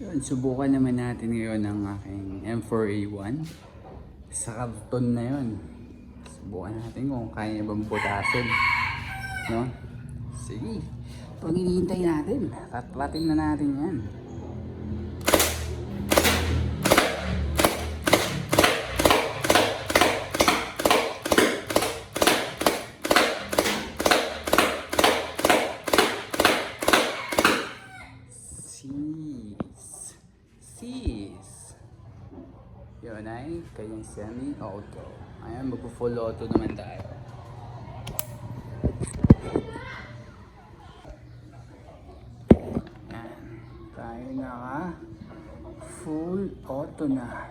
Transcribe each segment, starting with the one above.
Yun, subukan naman natin ngayon ang aking M4A1 sa karton na yun. Subukan natin kung kaya niya bang butasin, no? Sige, pag hinihintay natin, tatlatin na natin yan. Sis. Yun ay kanyang semi-auto. Ayan, magpo-full auto naman tayo. Ayan, tayo naka full auto na.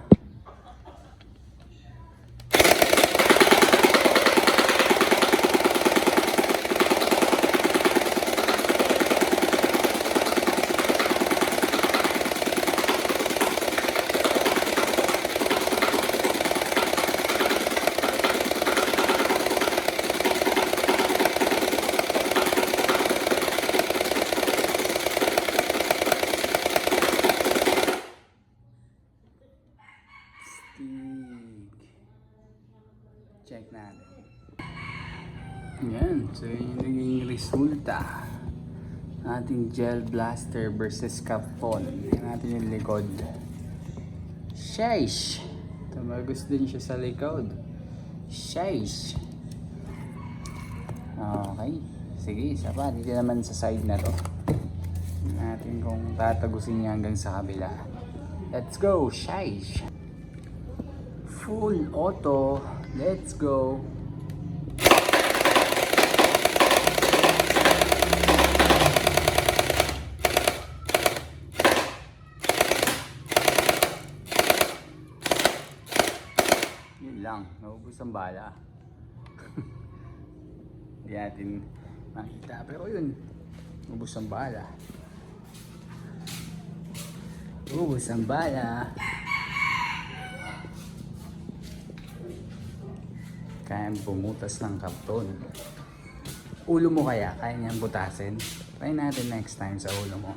Check natin. Yan. So yun yung naging resulta. Ating gel blaster versus Capcom. Yan natin yung likod. Sheesh! Tumagos din siya sa likod. Sheesh! Okay. Sige, isa pa. Dito naman sa side na to. Natin kung tatagusin niya hanggang sa kabila. Let's go! Sheesh! Full auto. Let's go. Yun lang, naubos ang bala. Hindi natin makita, pero yun, naubos ang bala. Naubos ang bala. Kaya bumutas ng karton. Ulo mo kaya? Kaya niyang butasin? Try natin next time sa ulo mo.